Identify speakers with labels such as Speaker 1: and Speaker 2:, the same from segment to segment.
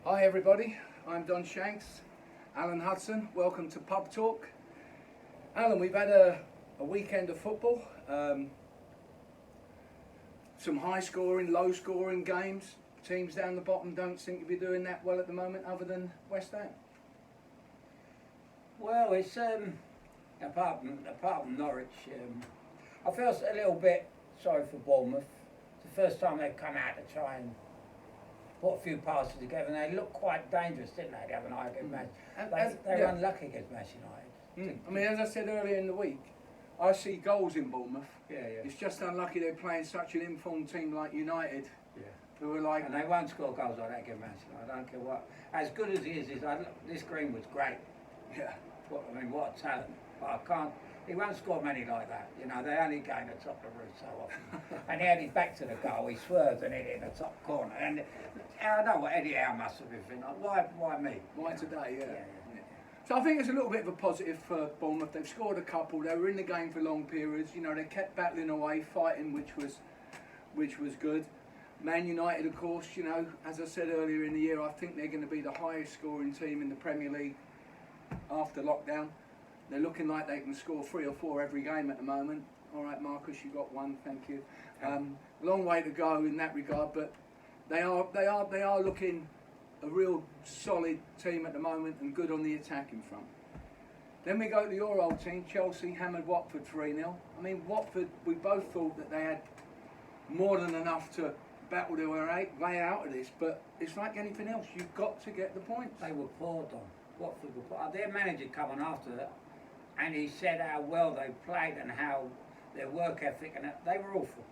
Speaker 1: Hi everybody, I'm Don Shanks, Alan Hudson, welcome to Pub Talk. Alan, we've had a weekend of football, some high scoring, low scoring games. Teams down the bottom don't seem to be doing that well at the moment other than West Ham.
Speaker 2: Well, it's apart from Norwich, I feel a little bit sorry for Bournemouth. It's the first time they've come out to try and put a few passes together, and they looked quite dangerous, didn't they? The other night against Man. They were unlucky against Man United.
Speaker 1: I mean, as I said earlier in the week, I see goals in Bournemouth.
Speaker 2: Yeah.
Speaker 1: It's just unlucky they're playing such an informed team like United.
Speaker 2: Yeah.
Speaker 1: Who are like,
Speaker 2: and they won't score goals like that against Man United. I don't care what. As good as he is, this Greenwood's great.
Speaker 1: yeah.
Speaker 2: What a talent. But I can't. He won't score many like that. You know, they only gain the top of the roof so often. And he had his back to the goal. He swerved and hit it in the top corner. And I know what Eddie Howe must have been thinking. Like, why me?
Speaker 1: Why today? Yeah.
Speaker 2: Yeah.
Speaker 1: So I think it's a little bit of a positive for Bournemouth. They've scored a couple. They were in the game for long periods. You know, they kept battling away, fighting, which was good. Man United, of course, you know, as I said earlier in the year, I think they're going to be the highest scoring team in the Premier League after lockdown. They're looking like they can score 3 or 4 every game at the moment. All right, Marcus, you got one. Thank you. Long way to go in that regard, but they are looking a real solid team at the moment and good on the attacking front. Then we go to your old team, Chelsea hammered Watford 3-0. I mean, Watford, we both thought that they had more than enough to battle their way out of this, but it's like anything else, you've got to get the points.
Speaker 2: They were poor, Don. Watford were poor. Their manager come on after that, and he said how well they played and how their work ethic, and they were awful.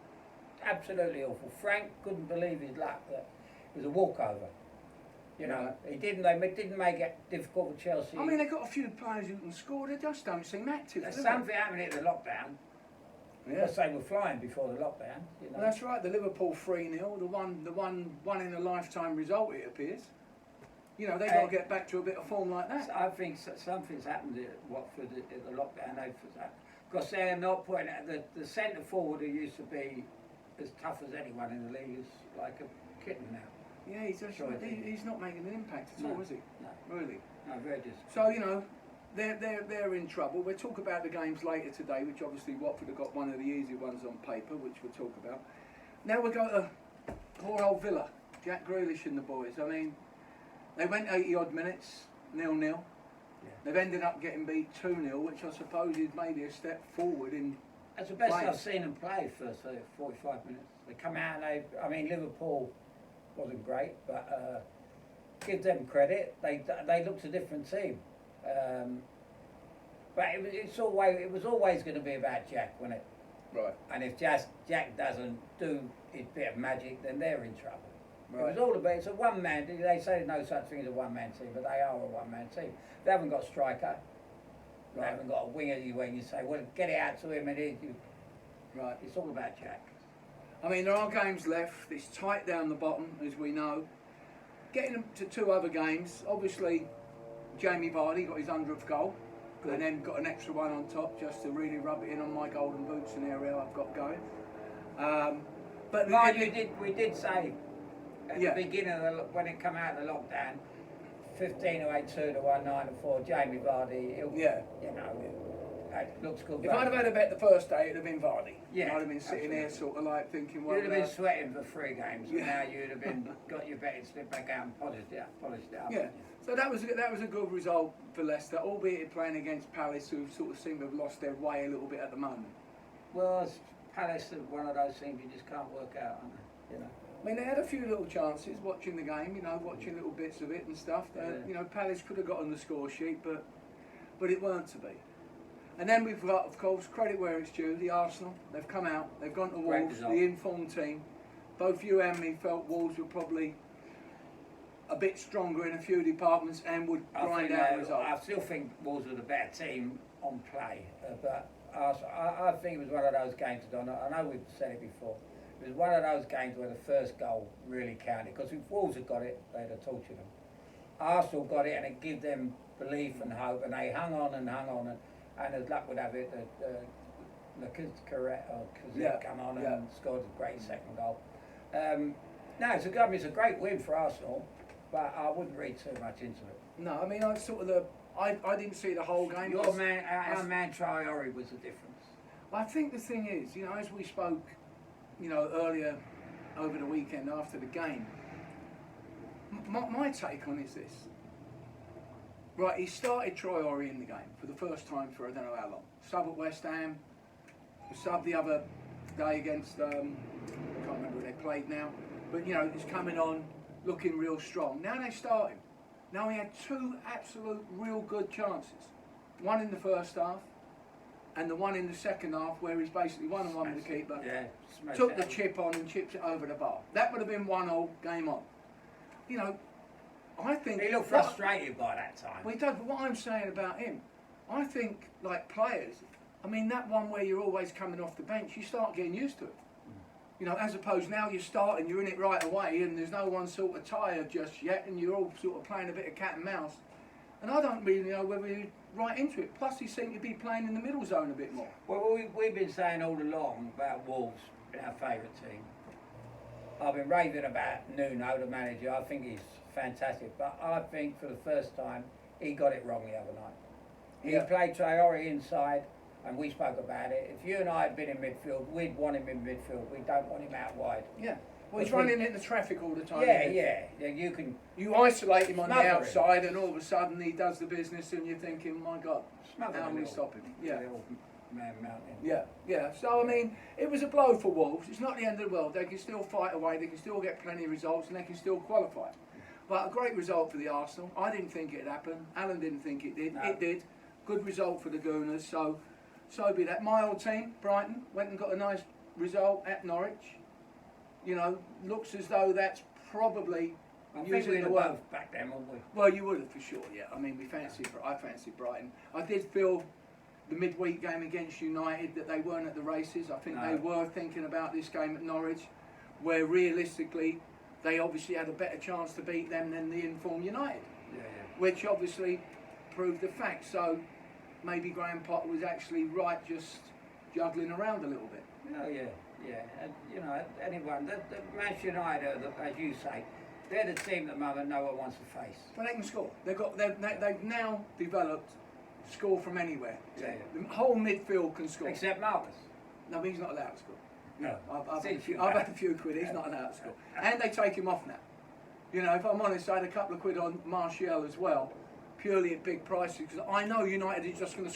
Speaker 2: Absolutely awful. Frank couldn't believe his luck that it was a walkover. You know, they didn't make it difficult for Chelsea.
Speaker 1: I mean, they've got a few players who can score, they just don't seem active.
Speaker 2: There's something happening at the lockdown.
Speaker 1: Yeah.
Speaker 2: Because they were flying before the lockdown. You know.
Speaker 1: Well, that's right, the Liverpool 3-0, the one in a lifetime result, it appears. You know, they've got to get back to a bit of form like that.
Speaker 2: I think something's happened at Watford at the lockdown. Because they're not putting the centre forward who used to be as tough as anyone in the league is like a kitten now.
Speaker 1: Yeah, he's not making an impact at all, is he?
Speaker 2: No.
Speaker 1: Really?
Speaker 2: No, very disappointing.
Speaker 1: So, you know, they're in trouble. We'll talk about the games later today, which obviously Watford have got one of the easy ones on paper, which we'll talk about. Now we'll go to poor old Villa, Jack Grealish and the boys. I mean, they went 80 odd minutes, 0-0. Yeah. They've ended up getting beat 2-0, which I suppose is maybe a step forward in.
Speaker 2: That's the best I've seen them play for 45 minutes. They come out and Liverpool wasn't great, but give them credit. They looked a different team. But it was always going to be about Jack, wasn't it?
Speaker 1: Right.
Speaker 2: And if Jack doesn't do his bit of magic, then they're in trouble.
Speaker 1: Right.
Speaker 2: It was all about, it's a one-man, they say there's no such thing as a one-man team, but they are a one-man team. They haven't got a striker, they haven't got a winger when you say, well, get it out to him,
Speaker 1: Right.
Speaker 2: It's all about Jack.
Speaker 1: I mean, there are games left, it's tight down the bottom, as we know. Getting them to 2 other games, obviously, Jamie Vardy got his 100th goal. Good. And then got an extra one on top just to really rub it in on my golden boot scenario I've got going. But
Speaker 2: we did say at the beginning when it came out of the lockdown, 15-8-2 to 1-9-4, Jamie Vardy. It looks good.
Speaker 1: If I'd have had a bet the first day, it'd have been Vardy.
Speaker 2: Yeah,
Speaker 1: I'd have been sitting here sort of like thinking, well,
Speaker 2: you'd have been sweating for 3 games, and now you'd have been got your betting slip back out and polished it up.
Speaker 1: Yeah. So that was a good result for Leicester, albeit playing against Palace, who sort of seem to have lost their way a little bit at the moment.
Speaker 2: Well, Palace are one of those things you just can't work out, aren't they? You know.
Speaker 1: I mean, they had a few little chances watching the game, you know, watching little bits of it and stuff. You know, Palace could have got on the score sheet, but it weren't to be. And then we've got, of course, credit where it's due, the Arsenal. They've come out, they've gone to Wolves, the informed team. Both you and me felt Wolves were probably a bit stronger in a few departments and would grind out results.
Speaker 2: I still think Wolves were the better team on play, but I think it was one of those games, Don. I know we've said it before. It was one of those games where the first goal really counted, because if Wolves had got it, they'd have tortured them. Arsenal got it, and it gave them belief and hope, and they hung on, and as luck would have it, Lacazette come on and scored a great second goal. No, it's a great win for Arsenal. but I wouldn't read too much into it.
Speaker 1: No, I mean, I didn't see the whole game.
Speaker 2: Your man, our man Traore was the difference.
Speaker 1: I think the thing is, you know, as we spoke, you know, earlier over the weekend after the game, my take on it is this. Right, he started Traore in the game for the first time for I don't know how long. Sub at West Ham, sub the other day against, I can't remember who they played now, but you know, he's coming on, looking real strong. Now they start him. Now he had two absolute real good chances. One in the first half, and the one in the second half where he's basically 1-on-1 with the keeper, took the chip on and chips it over the bar. That would have been 1-1, game on. You know, I think...
Speaker 2: He looked frustrated by that time.
Speaker 1: Well, he does, but what I'm saying about him, I think, like players, I mean, that one where you're always coming off the bench, you start getting used to it. You know, as opposed now you're starting, you're in it right away, and there's no one sort of tired just yet, and you're all sort of playing a bit of cat and mouse. And I don't really know whether you're right into it. Plus, he seemed to be playing in the middle zone a bit more.
Speaker 2: Well, we've been saying all along about Wolves being our favourite team. I've been raving about Nuno, the manager. I think he's fantastic, but I think for the first time he got it wrong the other night. He played Traore inside, and we spoke about it. If you and I had been in midfield, we'd want him in midfield. We don't want him out wide.
Speaker 1: Yeah. Well, he's running into traffic all the time.
Speaker 2: Yeah. You
Speaker 1: isolate him on the outside, and all of a sudden he does the business, and you're thinking, my God, how can we stop him? Yeah.
Speaker 2: Man mountain.
Speaker 1: Yeah. So I mean, it was a blow for Wolves. It's not the end of the world. They can still fight away. They can still get plenty of results, and they can still qualify. But a great result for the Arsenal. I didn't think it'd happen. Alan didn't think it did. No. It did. Good result for the Gooners. So be that. My old team, Brighton, went and got a nice result at Norwich. You know, looks as though that's probably using the word
Speaker 2: back then, wouldn't we?
Speaker 1: Well, you would have for sure. Yeah. I mean, I fancied Brighton. I did feel the midweek game against United that they weren't at the races. I think they were thinking about this game at Norwich, where realistically they obviously had a better chance to beat them than the informed United, which obviously proved the fact. So maybe Graham Potter was actually right, just juggling around a little bit.
Speaker 2: Oh yeah. And, you know, anyone, the Manchester United, as you say, they're the team that no one wants to face.
Speaker 1: But they can score. They've now developed score from anywhere.
Speaker 2: Yeah.
Speaker 1: The whole midfield can score.
Speaker 2: Except Marcus.
Speaker 1: No, he's not allowed to score.
Speaker 2: No.
Speaker 1: I've had a few quid. He's not allowed to score. And they take him off now. You know, if I'm honest, I had a couple of quid on Martial as well, purely at big prices, because I know United is just going to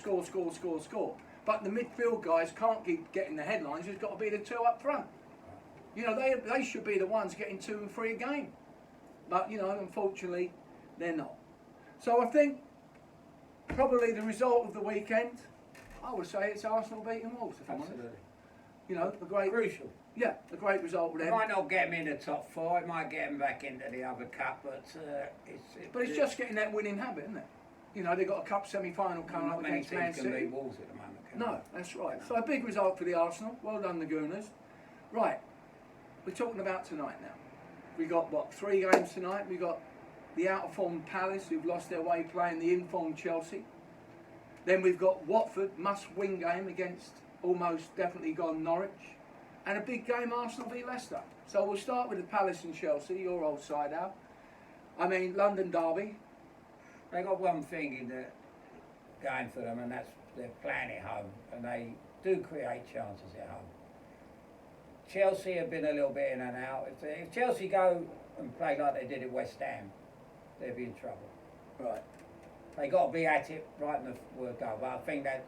Speaker 1: score. But the midfield guys can't keep getting the headlines. There's got to be the two up front. You know, they should be the ones getting 2 and 3 a game. But, you know, unfortunately, they're not. So I think probably the result of the weekend, I would say it's Arsenal beating Wolves, if I'm honest. You know,
Speaker 2: crucial.
Speaker 1: Yeah, a great result with them.
Speaker 2: It might not get them in the top 4, it might get them back into the other cup, but
Speaker 1: it's just getting that winning habit, isn't it? You know, they've got a cup semi-final coming up against Man City.
Speaker 2: Can beat Wolves at the moment.
Speaker 1: No, that's right. So a big result for the Arsenal. Well done, the Gooners. Right, we're talking about tonight now. We got, 3 games tonight? We got the out-of-form Palace, who've lost their way, playing the informed Chelsea. Then we've got Watford, must-win game against almost definitely gone Norwich. And a big game, Arsenal v Leicester. So we'll start with the Palace and Chelsea, your old side out. I mean, London derby.
Speaker 2: They got one thing in the going for them, and that's they're playing at home, and they do create chances at home. Chelsea have been a little bit in and out. If Chelsea go and play like they did at West Ham, they'll be in trouble.
Speaker 1: Right.
Speaker 2: They got to be at it right in the word go. But I think that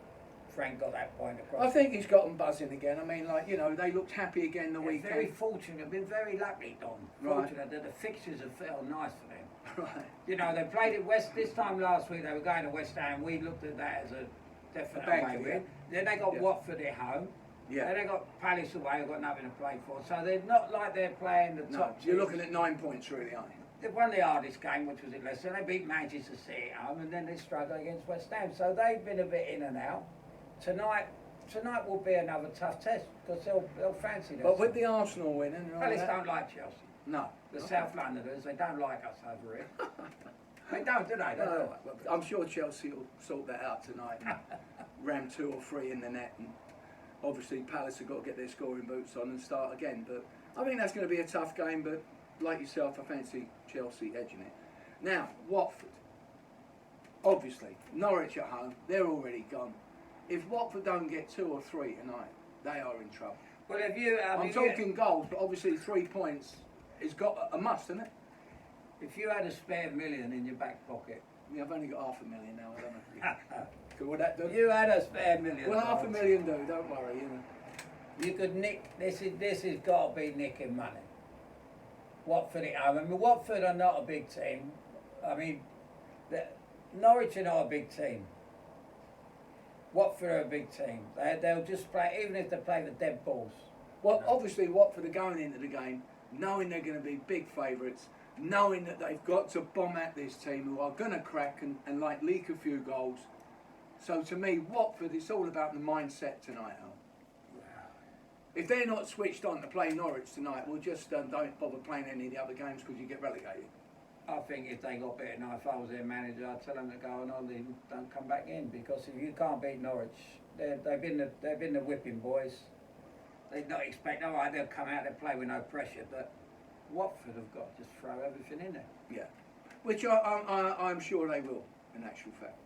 Speaker 2: Frank got that point across.
Speaker 1: I think he's got them buzzing again. I mean, like, you know, they looked happy again the weekend.
Speaker 2: Very fortunate, been very lucky, Don. Fortunate that the fixtures have felt nice for them.
Speaker 1: Right.
Speaker 2: You know, they played at West this time last week. They were going to West Ham. We looked at that as a definite away win. Then they got Watford at home.
Speaker 1: Yeah.
Speaker 2: Then they got Palace away. They've got nothing to play for. So they're not like they're playing the top.
Speaker 1: You're looking at 9 points, really, aren't you?
Speaker 2: They won the hardest game, which was at Leicester. They beat Manchester City at home, and then they struggled against West Ham. So they've been a bit in and out. Tonight will be another tough test because they'll fancy this.
Speaker 1: But with the Arsenal winning,
Speaker 2: Palace don't like Chelsea.
Speaker 1: No.
Speaker 2: The South Londoners, they don't like us over here. They don't, do they?
Speaker 1: No, I'm sure Chelsea will sort that out tonight and ram 2 or 3 in the net. And obviously Palace have got to get their scoring boots on and start again. But I think that's going to be a tough game. But like yourself, I fancy Chelsea edging it. Now, Watford. Obviously, Norwich at home, they're already gone. If Watford don't get 2 or 3 tonight, they are in trouble.
Speaker 2: Well, if you,
Speaker 1: I'm talking goals, but obviously 3 points is got a must, isn't it?
Speaker 2: if you had a spare million in your back pocket,
Speaker 1: Yeah, I've only got $500,000 now, I don't know. Could would that do?
Speaker 2: you had a spare million.
Speaker 1: Well,
Speaker 2: dollars,
Speaker 1: $500,000 do, don't worry, you know.
Speaker 2: You could nick. This has got to be nicking money. Watford at home. I mean, Watford are not a big team. I mean, Norwich are not a big team. Watford are a big team. They'll just play, even if they play the dead balls.
Speaker 1: Well, obviously, Watford are going into the game knowing they're going to be big favourites, knowing that they've got to bomb at this team who are going to crack and like leak a few goals. So to me, Watford, it's all about the mindset tonight, Al. If they're not switched on to play Norwich tonight, we'll just don't bother playing any of the other games because you get relegated.
Speaker 2: I think if they got better now, if I was their manager, I'd tell them to go on holiday and don't come back in, because if you can't beat Norwich, they've been the whipping boys. They not expect, all right, they'll come out, they'll play with no pressure, but Watford have got to just throw everything in there.
Speaker 1: Yeah, which I'm sure they will, in actual fact.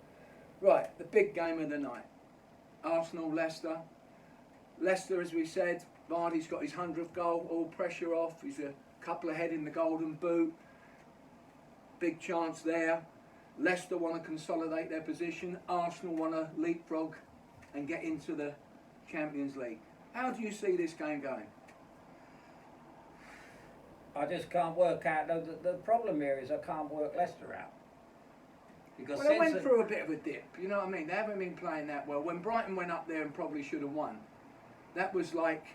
Speaker 1: Right, the big game of the night. Arsenal-Leicester. Leicester, as we said, Vardy's got his 100th goal, all pressure off. He's a couple ahead in the Golden Boot. Big chance there. Leicester want to consolidate their position. Arsenal want to leapfrog and get into the Champions League. How do you see this game going?
Speaker 2: I just can't work out. The problem here is I can't work Leicester out. Because
Speaker 1: Well, they went through a bit of a dip, you know what I mean? They haven't been playing that well. When Brighton went up there and probably should have won, that was like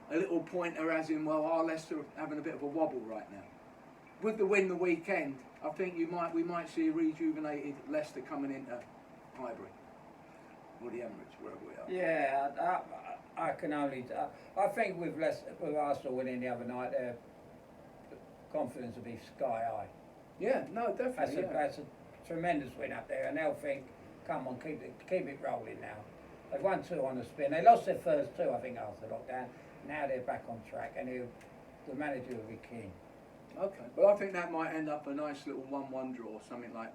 Speaker 1: a little pointer as in, well, our Leicester are having a bit of a wobble right now. With the win the weekend, I think we might see a rejuvenated Leicester coming into Highbury or the Emirates, wherever we are.
Speaker 2: Yeah, I can only. I think with Arsenal winning the other night, their confidence will be sky high.
Speaker 1: Yeah, no, definitely.
Speaker 2: That's a tremendous win up there, and they'll think, come on, keep it rolling now. They've won 2 on the spin. They lost their first 2, I think, after lockdown. Now they're back on track, and the manager will be keen.
Speaker 1: Okay, well, I think that might end up a nice little 1-1 draw, something like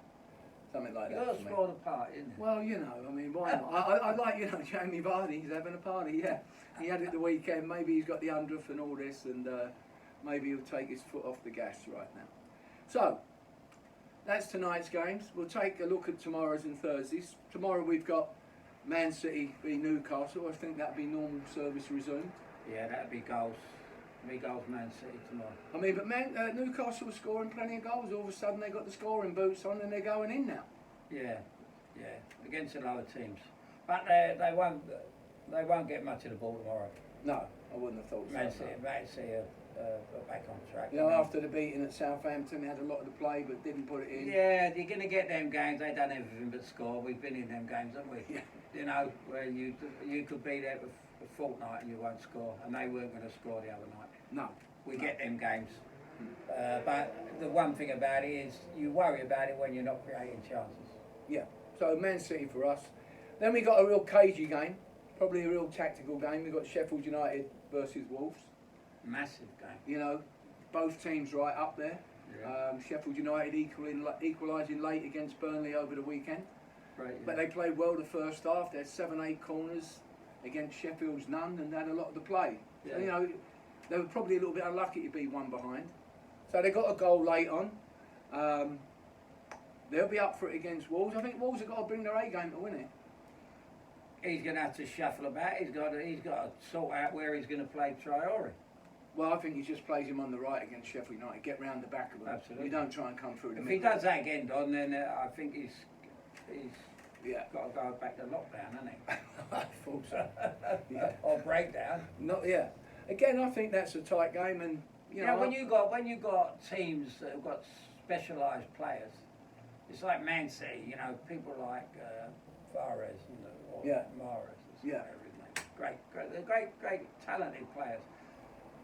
Speaker 2: You
Speaker 1: that.
Speaker 2: got to score the part, isn't it?
Speaker 1: Well, you know, I mean, why not? I like, you know, Jamie Vardy, he's having a party, yeah. He had it the weekend, maybe he's got the 100th and all this, and maybe he'll take his foot off the gas right now. So, that's tonight's games. We'll take a look at tomorrow's and Thursdays. Tomorrow we've got Man City v Newcastle. I think that'll be normal service resumed.
Speaker 2: Yeah, that'd be goals. Goals, Man City tomorrow.
Speaker 1: I mean, but Newcastle were scoring plenty of goals. All of a sudden they got the scoring boots on and they're going in now.
Speaker 2: Yeah, against the lower teams, but they won't get much of the ball tomorrow.
Speaker 1: No, I wouldn't have thought so.
Speaker 2: Man City are back on track.
Speaker 1: You know, after the beating at Southampton, they had a lot of the play but didn't put it in.
Speaker 2: Yeah, you're going to get them games. They've done everything but score. We've been in them games, haven't we?
Speaker 1: Yeah.
Speaker 2: You know, where you could be there for a fortnight and you won't score, and they weren't going to score the other night.
Speaker 1: No.
Speaker 2: We get them games. But the one thing about it is you worry about it when you're not creating chances.
Speaker 1: Yeah, so Man City for us. Then we got a real cagey game, probably a real tactical game. We got Sheffield United versus Wolves.
Speaker 2: Massive game.
Speaker 1: You know, both teams right up there.
Speaker 2: Yeah.
Speaker 1: Sheffield United equalising late against Burnley over the weekend.
Speaker 2: Right, yeah.
Speaker 1: But they played well the first half. They had 7-8 corners against Sheffield's none, and they had a lot of the play.
Speaker 2: Yeah.
Speaker 1: So, you know, they were probably a little bit unlucky to be one behind. So they got a goal late on. They'll be up for it against Wolves. I think Wolves have got to bring their A game to win it.
Speaker 2: He's going to have to shuffle about. He's got to sort out where he's going to play Traore.
Speaker 1: Well, I think he just plays him on the right against Sheffield United. Get round the back of him.
Speaker 2: Absolutely.
Speaker 1: You don't try and come through the
Speaker 2: If
Speaker 1: middle.
Speaker 2: he does that again, Don, then I think he's
Speaker 1: Yeah.
Speaker 2: got to go back to lockdown, hasn't he?
Speaker 1: I thought so. Yeah.
Speaker 2: Or breakdown.
Speaker 1: Not yeah. Again, I think that's a tight game, and you know.
Speaker 2: when you got teams that have got specialised players, it's like Man City. You know, people like Fares or
Speaker 1: Yeah.
Speaker 2: Mahrez.
Speaker 1: Yeah.
Speaker 2: They're great, talented players.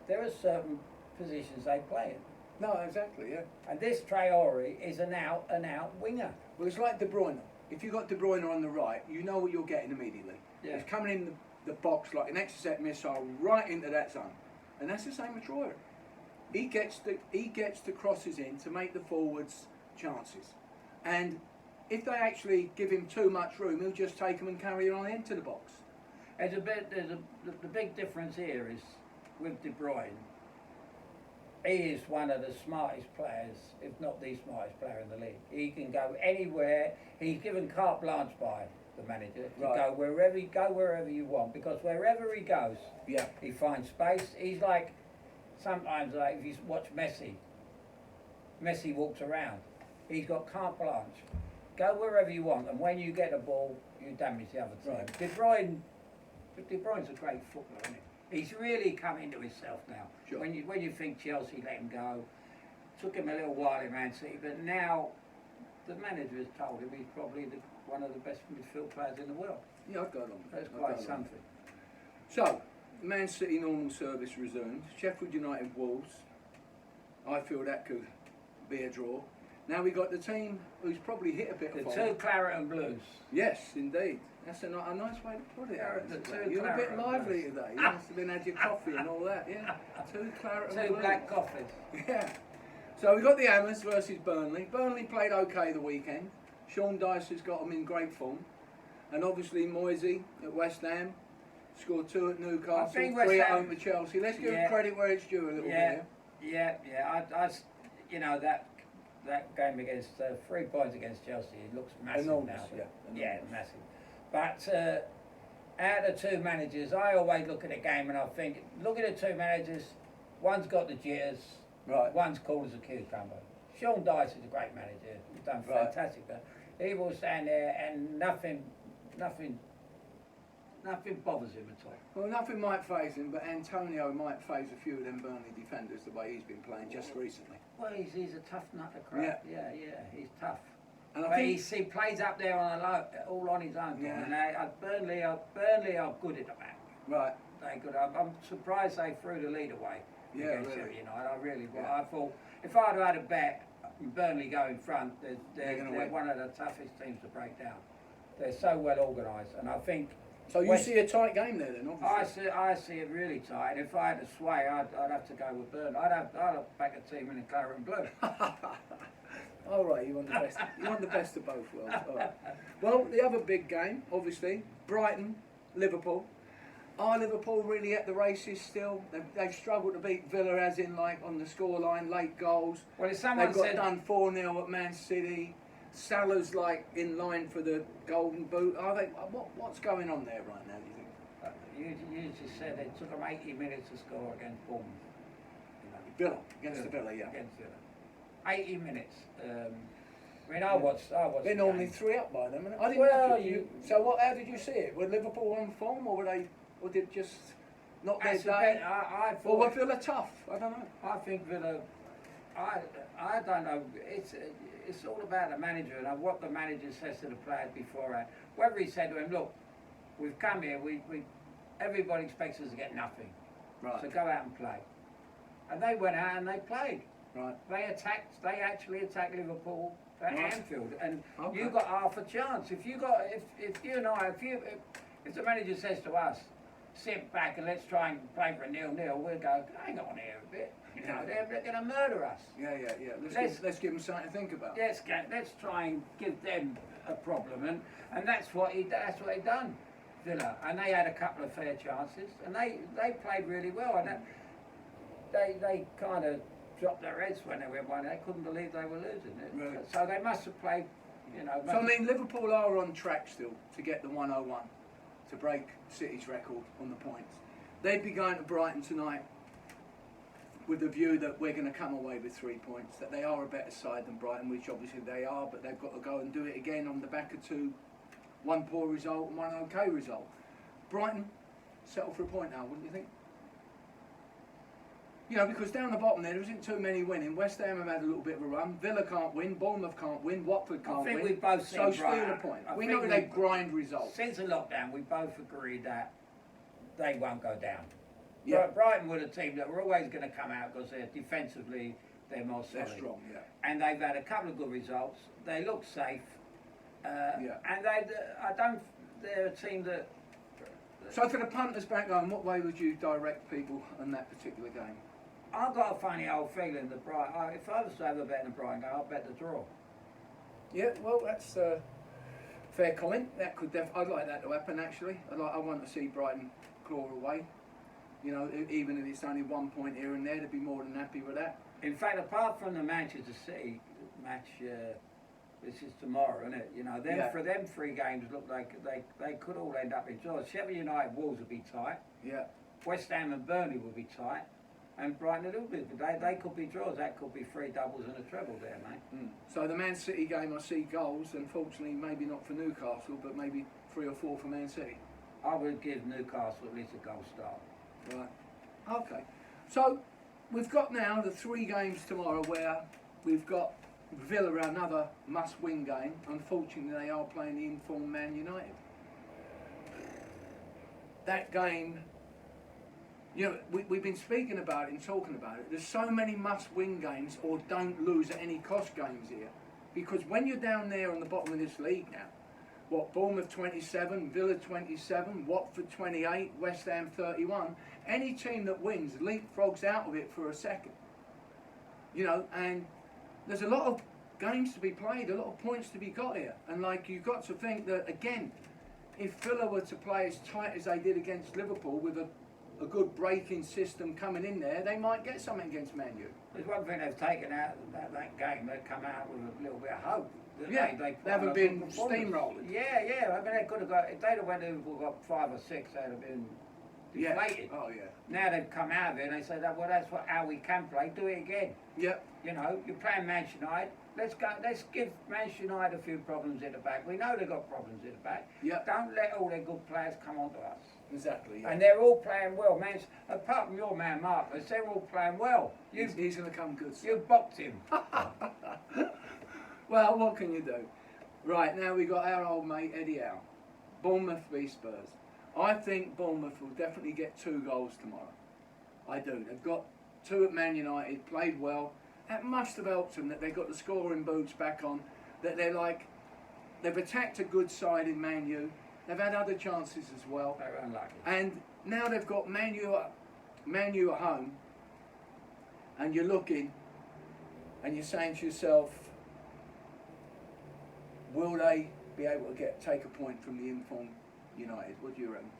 Speaker 2: There are certain positions they play in.
Speaker 1: No, exactly. Yeah.
Speaker 2: And this Traore is an out winger.
Speaker 1: Well, it's like De Bruyne. If you've got De Bruyne on the right, you know what you're getting immediately.
Speaker 2: Yeah.
Speaker 1: It's coming in the box like an Exocet missile right into that zone, and that's the same with Traore. he gets the crosses in to make the forwards chances, and if they actually give him too much room, he'll just take them and carry it on into the box.
Speaker 2: The big difference here is with De Bruyne. He is one of the smartest players, if not the smartest player in the league. He can go anywhere. He's given carte blanche by the manager to go wherever you want, because wherever he goes, he finds space. He's like, sometimes like if you watch Messi walks around. He's got carte blanche. Go wherever you want, and when you get the ball, you damage the other team.
Speaker 1: Right.
Speaker 2: De Bruyne's a great footballer, isn't he? He's really come into himself now.
Speaker 1: Sure.
Speaker 2: When you think Chelsea let him go, took him a little while in Man City, but now the manager has told him he's probably one of the best midfield players in the world.
Speaker 1: Yeah, I've got on.
Speaker 2: That's quite something.
Speaker 1: So, Man City normal service resumed. Sheffield United Wolves. I feel that could be a draw. Now we got the team who's probably hit a bit of
Speaker 2: The
Speaker 1: form.
Speaker 2: two claret and blues.
Speaker 1: Yes, indeed. That's a nice way to put it. You're a
Speaker 2: claret
Speaker 1: bit
Speaker 2: and
Speaker 1: lively
Speaker 2: blues.
Speaker 1: today. You must have been had your coffee and all that. Yeah, two claret and
Speaker 2: Two
Speaker 1: blues.
Speaker 2: black coffees.
Speaker 1: Yeah. So we got the Hammers versus Burnley. Burnley played okay the weekend. Sean Dyche has got them in great form, and obviously Moisey at West Ham scored 2 at Newcastle, 3 at home to Chelsea. Let's give him credit where it's due a little bit.
Speaker 2: Yeah. You know that game against 3 points against Chelsea, it looks massive
Speaker 1: Enormous,
Speaker 2: now.
Speaker 1: yeah,
Speaker 2: Massive. But out of the two managers, I always look at a game and I think, look at the two managers. One's got the jitters.
Speaker 1: Right.
Speaker 2: One's cool as a cucumber. Sean Dyche is a great manager. He's done fantastic. But he will stand there and nothing bothers him at all.
Speaker 1: Well, nothing might phase him, but Antonio might phase a few of them Burnley defenders the way he's been playing just recently.
Speaker 2: Well, he's a tough nut to crack. Yeah, he's tough.
Speaker 1: And
Speaker 2: but he plays up there all on his own.
Speaker 1: Yeah.
Speaker 2: And Burnley are good at the back.
Speaker 1: Right.
Speaker 2: They're good. I'm surprised they threw the lead away against
Speaker 1: really.
Speaker 2: United. I really was.
Speaker 1: Yeah.
Speaker 2: I thought if I'd had a bet, Burnley go in front, they're
Speaker 1: win.
Speaker 2: one of the toughest teams to break down. They're so well organised, and I think.
Speaker 1: So you see a tight game there then, obviously?
Speaker 2: I see it really tight. If I had to sway, I'd have to go with Burnley. I'd have back a team in the claret and blue.
Speaker 1: All right, you want the best. You want the best of both worlds. All right. Well, the other big game, obviously, Brighton, Liverpool. Are Liverpool really at the races still? They've struggled to beat Villa, as in like on the scoreline, late goals.
Speaker 2: Well, if someone
Speaker 1: they've got done 4-0 at Man City. Salah's like in line for the Golden Boot. Are they? What's going on there right now? Do you think?
Speaker 2: You just said it took them 80 minutes to score against Bournemouth.
Speaker 1: Villa against the Villa, yeah.
Speaker 2: Against Villa. 80 minutes. I mean, I watched.
Speaker 1: They're normally 3 up by them. I didn't
Speaker 2: Well,
Speaker 1: so what? How did you see it? Were Liverpool on form, or or did it just not their day?
Speaker 2: I thought.
Speaker 1: Or were Villa tough? I don't know.
Speaker 2: I think Villa. I don't know. It's all about the manager and what the manager says to the players beforehand. Whether he said to him, "Look, we've come here. Everybody expects us to get nothing.
Speaker 1: Right.
Speaker 2: So go out and play." And they went out and they played.
Speaker 1: Right.
Speaker 2: They actually attacked Liverpool at Anfield, and
Speaker 1: Okay.
Speaker 2: you got half a chance. If you and I, if the manager says to us, sit back and let's try and play for a 0-0, we'll go, hang on here a bit. They're going to murder us.
Speaker 1: Yeah. Let's give them something to think about.
Speaker 2: Let's try and give them a problem, and that's what he done, Villa, and they had a couple of fair chances, and they played really well, and they kind of dropped their heads when they went 1. They couldn't believe they were losing it.
Speaker 1: Really?
Speaker 2: So they must have played,
Speaker 1: So I mean, Liverpool are on track still to get the 101, to break City's record on the points. They'd be going to Brighton tonight with the view that we're going to come away with 3 points, that they are a better side than Brighton, which obviously they are, but they've got to go and do it again on the back of 2, 1 poor result and 1 okay result. Brighton settle for a point now, wouldn't you think? Because down the bottom there isn't too many winning. West Ham have had a little bit of a run. Villa can't win. Bournemouth can't win. Watford can't win.
Speaker 2: I think we've both seen
Speaker 1: so steal
Speaker 2: Brighton.
Speaker 1: a point. We know they grind results.
Speaker 2: Since the lockdown, we both agreed that they won't go down.
Speaker 1: Yeah.
Speaker 2: Brighton were the team that were always going to come out because they're defensively they're more solid.
Speaker 1: They're strong, yeah.
Speaker 2: And they've had a couple of good results. They look safe.
Speaker 1: Yeah.
Speaker 2: And they're a team that.
Speaker 1: So for the punters back home, what way would you direct people on that particular game?
Speaker 2: I've got a funny old feeling that Brighton, if I was to have a bet in a Brighton game, I'll bet the draw.
Speaker 1: Yeah, well, that's a fair comment. That could I'd like that to happen, actually. I want to see Brighton claw away. You know, even if it's only 1 point here and there, they'd be more than happy with that.
Speaker 2: In fact, apart from the Manchester City match, this is tomorrow, isn't it? You know, for them 3 games look like they could all end up in draws. Sheffield United, Wolves will be tight.
Speaker 1: Yeah.
Speaker 2: West Ham and Burnley will be tight. And Brighton a little bit. They could be draws. That could be 3 doubles and a treble there, mate.
Speaker 1: Mm. So the Man City game, I see goals. Unfortunately, maybe not for Newcastle, but maybe 3 or 4 for Man City.
Speaker 2: I would give Newcastle at least a goal start.
Speaker 1: Right. Okay. So we've got now the 3 games tomorrow where we've got Villa, another must-win game. Unfortunately, they are playing the informed Man United. That game, you know, we've been speaking about it and talking about it. There's so many must-win games or don't lose at any cost games here. Because when you're down there on the bottom of this league now, Bournemouth 27, Villa 27, Watford 28, West Ham 31, any team that wins leapfrogs out of it for a second. You know, and there's a lot of games to be played, a lot of points to be got here. And like, you've got to think that, again, if Villa were to play as tight as they did against Liverpool with a good breaking system coming in there, they might get something against Man U.
Speaker 2: There's one thing they've taken out of that game. They've come out with a little bit of hope.
Speaker 1: Yeah, they haven't been steamrolled.
Speaker 2: Yeah. I mean, they could have got, if they'd have went Liverpool got 5 or 6, they'd have been deflated.
Speaker 1: Oh, yeah.
Speaker 2: Now they've come out of it and they say, well, that's how we can play. Do it again.
Speaker 1: Yep.
Speaker 2: You know, you're playing Manchester United. Let's give Manchester United a few problems at the back. We know they've got problems at the back.
Speaker 1: Yep.
Speaker 2: Don't let all their good players come onto us.
Speaker 1: Exactly. Yeah.
Speaker 2: And they're all playing well. Man, apart from your man Marcus, they're all playing well.
Speaker 1: He's going to come good.
Speaker 2: You boxed him.
Speaker 1: Well, what can you do? Right, now we've got our old mate Eddie Howe. Bournemouth v Spurs. I think Bournemouth will definitely get 2 goals tomorrow. I do. They've got 2 at Man United, played well. That must have helped them that they got the scoring boots back on. That they've attacked a good side in Man U. They've had other chances as well.
Speaker 2: They were unlucky.
Speaker 1: And now they've got Man U at home. And you're looking and you're saying to yourself, will they be able to take a point from the informed United? What do you reckon?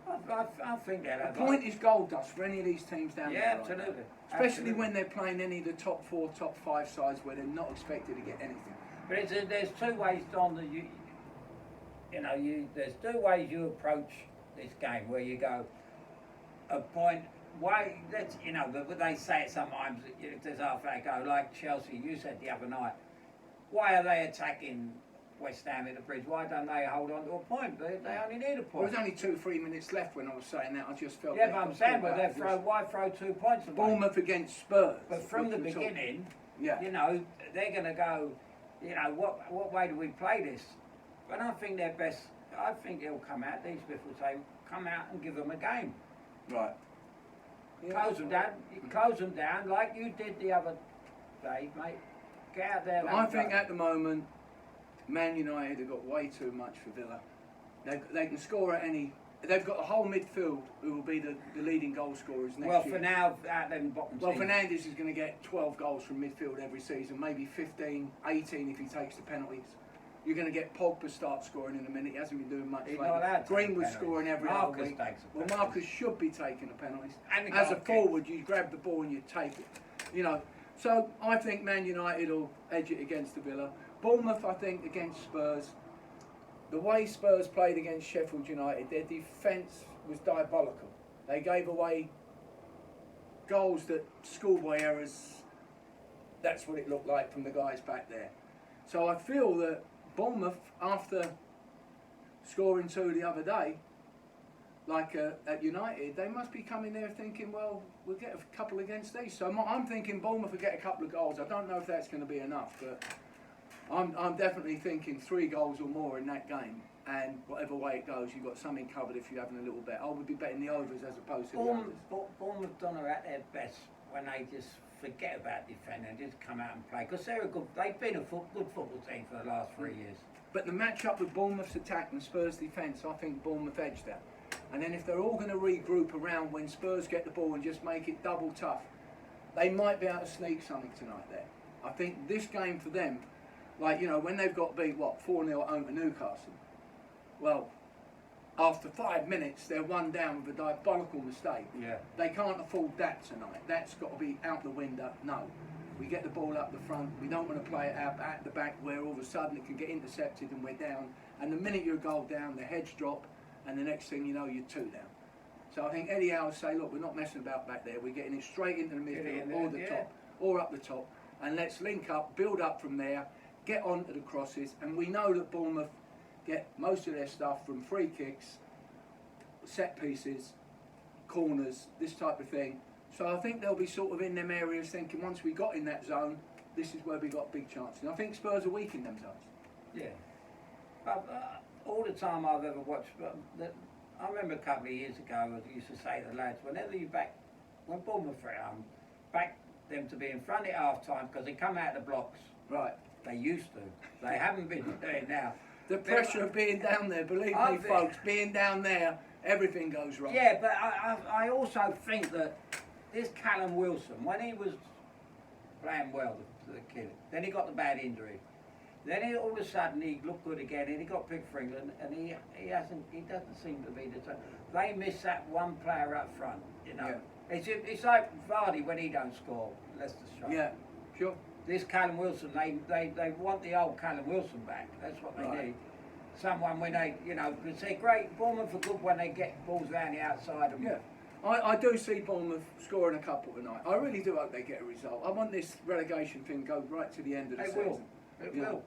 Speaker 2: I think that.
Speaker 1: A point is gold dust for any of these teams down there.
Speaker 2: Yeah, absolutely.
Speaker 1: Especially when they're playing any of the top 4, top 5 sides where they're not expected to get anything.
Speaker 2: But there's 2 ways, Don, that there's 2 ways you approach this game where you go, a point, why, but they say it sometimes, if there's half that go, like Chelsea, you said the other night, why are they attacking West Ham at the bridge? Why don't they hold on to a point? They only need a point.
Speaker 1: There was only 2-3 minutes left when I was saying that. I just felt.
Speaker 2: Yeah, but I'm saying, why throw 2 points away?
Speaker 1: Bournemouth against Spurs.
Speaker 2: But from the beginning,
Speaker 1: yeah,
Speaker 2: they're going to go. What way do we play this? But I think their best. I think they'll come out. Dean Smith will say, come out and give them a game.
Speaker 1: Right.
Speaker 2: Yeah, close them down. Close them down like you did the other day, mate. Get out there.
Speaker 1: I think at the moment, Man United have got way too much for Villa. They can score at any. They've got a whole midfield who will be the leading goal scorers next year.
Speaker 2: Well, for now, out them bottom teams.
Speaker 1: Fernandes is going to get 12 goals from midfield every season, maybe 15, 18 if he takes the penalties. You're going to get Pogba start scoring in a minute. He hasn't been doing much lately. Greenwood scoring every other week. Well, Marcus should be taking the penalties. As a forward, you grab the ball and you take it. So I think Man United will edge it against the Villa. Bournemouth, I think, against Spurs. The way Spurs played against Sheffield United, their defence was diabolical. They gave away goals that schoolboy errors. That's what it looked like from the guys back there. So I feel that Bournemouth, after scoring 2 the other day, like at United, they must be coming there thinking, well, we'll get a couple against these. So I'm thinking Bournemouth will get a couple of goals. I don't know if that's going to be enough, but I'm definitely thinking 3 goals or more in that game. And whatever way it goes, you've got something covered if you're having a little bet. I would be betting the overs as opposed to the unders.
Speaker 2: Bournemouth don't are at their best when they just forget about defending and just come out and play. Because they've been a good football team for the last 3 years.
Speaker 1: But the match-up with Bournemouth's attack and Spurs' defence, I think Bournemouth edged that. And then if they're all going to regroup around when Spurs get the ball and just make it double tough, they might be able to sneak something tonight there. I think this game for them, like, you know, when they've got beat, 4-0 at home to Newcastle, well, after 5 minutes, they're one down with a diabolical mistake.
Speaker 2: Yeah.
Speaker 1: They can't afford that tonight. That's got to be out the window. No. We get the ball up the front. We don't want to play it out at the back where all of a sudden it can get intercepted and we're down. And the minute you're a goal down, the heads drop, and the next thing you know, you're 2 down. So I think Eddie Howe will say, look, we're not messing about back there. We're getting it straight into the midfield or the top, or up the top. And let's link up, build up from there, get onto the crosses. And we know that Bournemouth get most of their stuff from free kicks, set pieces, corners, this type of thing. So I think they'll be sort of in them areas thinking once we got in that zone, this is where we got big chances. And I think Spurs are weak in them zones.
Speaker 2: Yeah. All the time I've ever watched, I remember a couple of years ago, I used to say to the lads, whenever you when Bournemouth were at home, back them to be in front at half time because they come out of the blocks.
Speaker 1: Right.
Speaker 2: They used to. They haven't been doing now.
Speaker 1: The pressure of being down there, believe me, folks, being down there, everything goes wrong.
Speaker 2: Yeah, but I also think that this Callum Wilson, when he was playing well, the kid, then he got the bad injury. Then all of a sudden he looked good again, and he got picked for England, and he doesn't seem to be the same. They miss that one player up front, you know. Yeah. It's like Vardy when he don't score, Leicester strike.
Speaker 1: Yeah, sure.
Speaker 2: This Callum Wilson, they want the old Callum Wilson back. That's what they need. Someone when they, you know, because they're great. Bournemouth are good when they get balls around the outside.
Speaker 1: Yeah. I do see Bournemouth scoring a couple tonight. I really do hope they get a result. I want this relegation thing to go right to the end of the season.
Speaker 2: It will.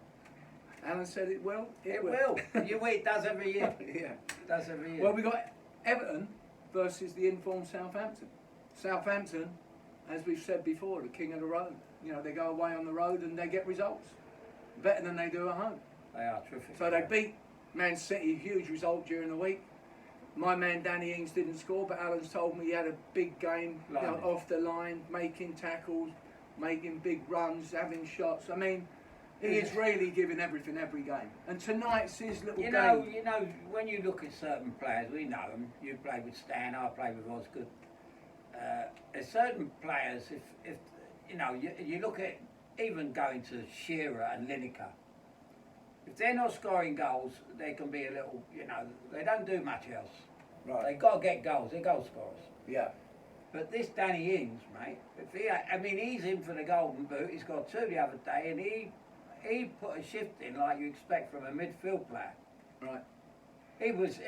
Speaker 1: Alan said it will.
Speaker 2: It will. It does every year.
Speaker 1: Yeah.
Speaker 2: It does every year.
Speaker 1: Well, we got Everton versus the informed Southampton. Southampton, as we've said before, the king of the road. You know, they go away on the road and they get results better than they do at home.
Speaker 2: They are terrific.
Speaker 1: So they beat Man City, huge result during the week. My man Danny Ings didn't score, but Alan's told me he had a big game, you know, off the line, making tackles, making big runs, having shots. I mean, he is really giving everything every game. And tonight's his little game.
Speaker 2: You know, when you look at certain players, we know them. You played with Stan, I played with Osgood. There's certain players, if you know, you look at even going to Shearer and Lineker. If they're not scoring goals, they can be a little, you know, they don't do much else.
Speaker 1: Right.
Speaker 2: They've got to get goals. They're goal scorers.
Speaker 1: Yeah.
Speaker 2: But this Danny Ings, mate, he's in for the Golden Boot. He's got 2 the other day, and he put a shift in like you expect from a midfield player.
Speaker 1: Right.
Speaker 2: He was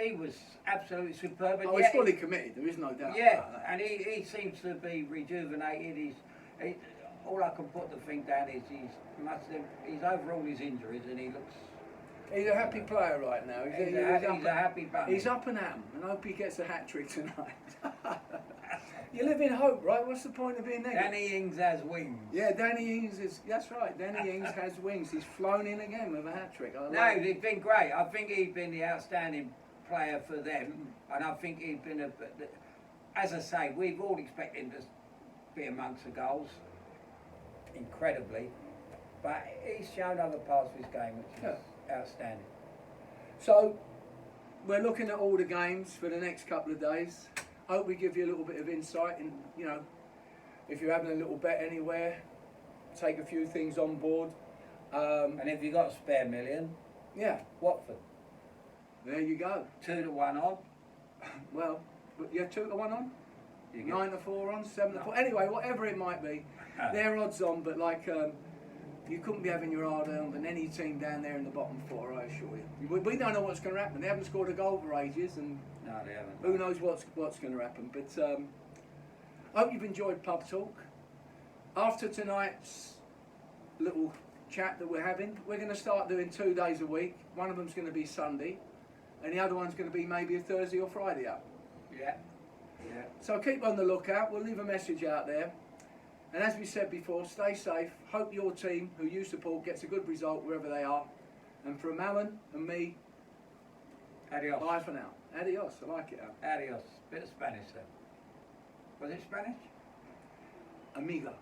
Speaker 2: absolutely superb.
Speaker 1: Oh, he's fully committed. There is no doubt.
Speaker 2: Yeah,
Speaker 1: about that.
Speaker 2: and he seems to be rejuvenated. All I can put the thing down is he's over all his injuries, and he looks.
Speaker 1: He's a happy player right now.
Speaker 2: He's a happy bunny.
Speaker 1: He's up and at 'em, and I hope he gets a hat-trick tonight. You live in hope, right? What's the point of being negative?
Speaker 2: Danny Ings has wings.
Speaker 1: Yeah, Danny Ings is. That's right. Danny Ings has wings. He's flown in again with a hat-trick.
Speaker 2: He's been great. I think he's been the outstanding player for them, and I think he's been as I say, we've all expected him to be amongst the goals, incredibly, but he's shown other parts of his game which is outstanding.
Speaker 1: So, we're looking at all the games for the next couple of days. Hope we give you a little bit of insight, and you know, if you're having a little bet anywhere, take a few things on board.
Speaker 2: And if you got a spare million, Watford.
Speaker 1: There you go.
Speaker 2: 2 to 1 on.
Speaker 1: Well, you have 2 to 1 on. 9 to 4 on, 7 to 4. Anyway, whatever it might be, they're odds on. But like, you couldn't be having your hard earned than any team down there in the bottom 4. I assure you. We don't know what's going to happen. They haven't scored a goal for ages, and
Speaker 2: no, they haven't.
Speaker 1: Who knows what's going to happen? But I hope you've enjoyed Pub Talk. After tonight's little chat that we're having, we're going to start doing 2 days a week. One of them's going to be Sunday, and the other one's going to be maybe a Thursday or Friday up.
Speaker 2: Yeah.
Speaker 1: So keep on the lookout. We'll leave a message out there. And as we said before, stay safe. Hope your team, who you support, gets a good result wherever they are. And from Alan and me,
Speaker 2: adios.
Speaker 1: Bye for now. Adios. I like it, Alan.
Speaker 2: Adios. Bit of Spanish there. Was it Spanish?
Speaker 1: Amiga.